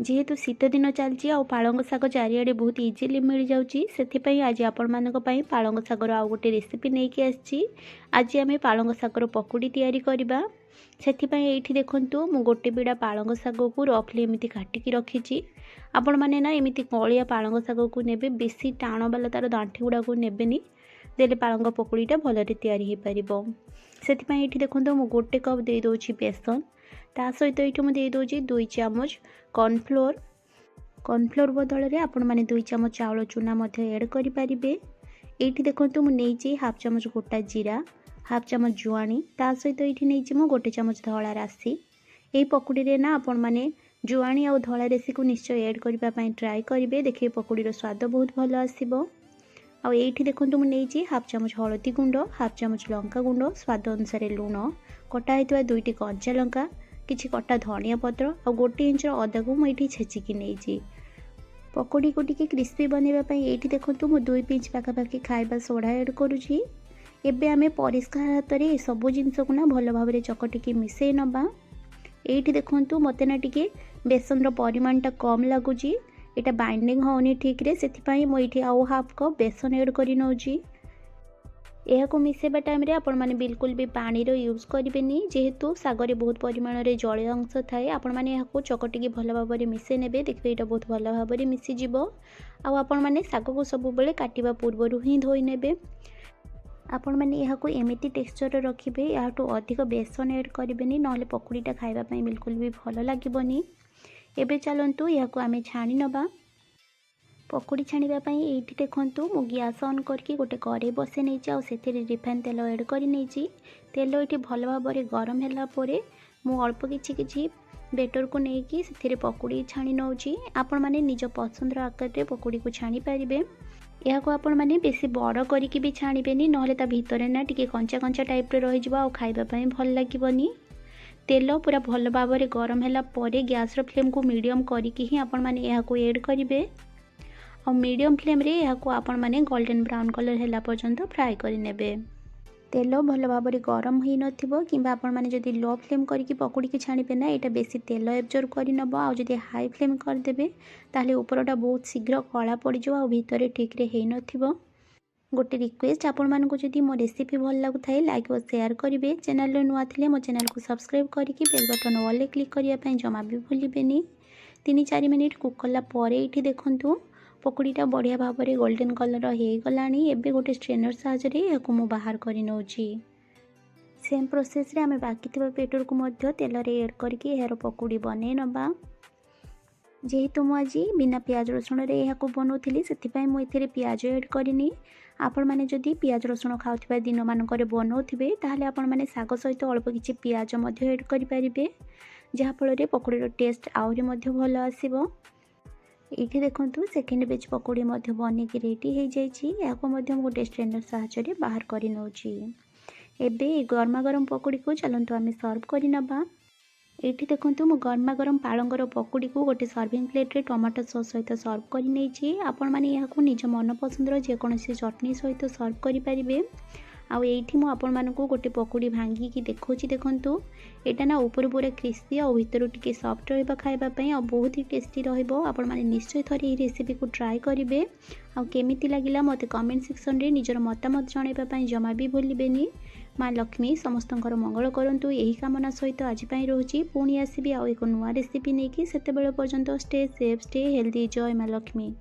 जेहेतु शीत दिन चलती आ पालंग शाग चारिआडे बहुत इजिली मिल जाऊँगी से आज आपण पालंग शागर आउ गोटे रेसिपी नहीं कि आसी। आज आम पालंग शागर पकुड़ी तैयारी करवा। से देखु मु गोटे बिड़ा पालंग शाग को रफली एमती काटिकी रखी। आपण मैंने ना एमती कलिया पालंग शाग को ने बेसी टाण बाला तार दांठी गुड़ा को नेबेनी देले पालंग पकुड़ीटा भलरे तैयारी हो पार। से देखो मु गोटे कप दे दूची बेसन ता सहित ये मुझे दूसरी 2 चामच कॉर्नफ्लोर बदल में आपण मैंने 2 चामच चाउल चूना ऐड करें। ये देखो मुझे हाफ चामच गोटा जीरा हाफ चामच जुआणी ता सहित ये नहीं गोटे चामच धला राशि। यही पकुड़ी ना आपण मैंने जुआणी और धला राशि को निश्चय ऐड करने ट्राए करेंगे। देखिए पकुड़ीर स्वाद बहुत भल आसो। आईठी देखो मुझे हाफ चामच हलदी गुंड हाफ चामच लंका गुंड स्वाद अनुसार लुण कटा होता 2टी कंचा लंका किछि कटा धनिया पत्र और 1 इंच अदा को मुझे छेचिकी नहीं। पकोड़ी को टिके क्रिस्पी बनवाई ये देखो मु 2 पिंच पाखापाखि खाइबा सोडा ऐड करुँची। एबे आमे परिष्कार हाथ में सब जिनस को ना भल भाव चकटिकी मिसई नबा। ये देखो मत ना टिके बेसन परिमाणटा कम लगुच यहाँ बाइंडिंग होनी ठीक रे से मुझे आउ हाफ कप बेसन ऐड कर नौची। यह मिसेबा टाइम रे आपण माने बिल्कुल भी पानी रो यूज करेंगे जेहेतु सागर बहुत परिमाण में जलीय अंश थाए। आपण माने यहाँ चकटिकी भल भाव में मिसई ने देखिए यहाँ बहुत भल भाव में मिसीज। आपण माने साग को सब बेले काटिबा पूर्व ही धोई ने। आपण माने यहाँ एमती टेक्सचर रखिए या अधिक बेसन ऐड करेंगे ना पकुड़ीटा खाइबापी बिल्कुल भी भल लगनी। एबे चलतु यहाँ आम छाणी नबा। पकुड़ी छाणीपाई ये देखूँ मु गैस ऑन करके गोटे कड़े बसे नहीं से रिफाइन तेल ऐड कर नहीं। तेल ये भल भाव में गरम है मु अल्प किछि बेटर को लेकिन से पकुड़ी छाणी नौची। आपण माने निज पसंद आकार में पकुड़ी को छाणी पारे। यहाँ आपण मैंने बेसी बड़ करके भी छाणीबेनी ना भितर ना टी कंचा कंचा टाइप रही खाइबापी भल लगनी। तेल पूरा भल भाव में गरम है गैस फ्लेम को मीडियम करके ही आपण मैंने यहाँ ऐड करेंगे और मीडियम फ्लेम रे यहाँ आपण मैंने गोल्डन ब्राउन कलर है पर्यंत फ्राए करने। तेल भल भाव में गरम हो नथिबो किंबा आपण मैंने जदि लो फ्लेम करके पकुड़ी की छाणीबे ना यहाँ बेसी तेल एब्जॉर्ब कर नब। आ जदि हाई फ्लेम करदे ताले ऊपरटा बहुत शीघ्र कला पड़ जाओ भितर ठीक रे हे नथिबो। गोटे रिक्वेस्ट आपण मानक जदि मो रेसिपी भल लगुଥାଏ लाइक और शेयर करेंगे। चैनल नुआ थे मो चैनल को सब्सक्राइब करके बेल बटन ऑल क्लिक करने जमा भी भूलें। 3-4 मिनिट कुक कलापर ये देखूँ पकुड़ीटा बढ़िया भाव में गोल्डन कलर हो गलानी। एबे गोटे स्ट्रेनर साहाय्य यहाँ मु बाहर कर नौची। सेम प्रोसेस रे आमे बाकी थिबा पेटर को मध्य तेल रे ऐड करके यार पकुड़ी बने नबा। जेहेतु मुझे बिना प्याज रसुण रे यहाँ बनाऊली से मुझे प्याज ऐड करनी। आपण मैंने जदि प्याज रसुण खाऊा दिन मानक बनाऊे ताहले आपण मैंने साग सहित अल्प किछि प्याज ऐड करें जहाँफल पकुड़ीर टेस्ट आहरी भल आसो। ये देखूँ सेकेंड बेच पकुड़ी बन की रेडी हो जाए गोटे स्ट्रेनर साहाय्य बाहर कर नौची। एबे गरमा गरम पकुड़ी को चलतु आम सर्व कर नबा। ये देखूँ मु गरमा गरम पालंगर पकुड़ी को गोटे सर्विंग प्लेट रे टमाटो सॉस सहित सर्व कर नहीं। आपण मैंने यहाँ निज मन पसंदर जेकोसी चटनी सहित सर्व करें। आईठी मु आपण मानक गोटे पकुड़ी भांगिकी देखौछि देखंतु एटा ना ऊपर पूरा क्रिस्पी और भीतर टिके सॉफ्ट रहबा खाइबापी और बहुत ही टेस्टी रहबो। आपण माने निश्चय थरे ये रेसिपी को ट्राई करेंगे। आ केमिति लागिला मते कमेंट सेक्शन रे निजर मतामत जणाइबापी जमा भी भूलिबेनी। माँ लक्ष्मी समस्तंकर मंगल करंतु यही कामना सहित आज पई रहूछि। पुणी आसीबी आ एक नुआ रेसिपी नेकी सेते बेले पर्यंत स्टे सेफ स्टे हेल्दी। जय माँ लक्ष्मी।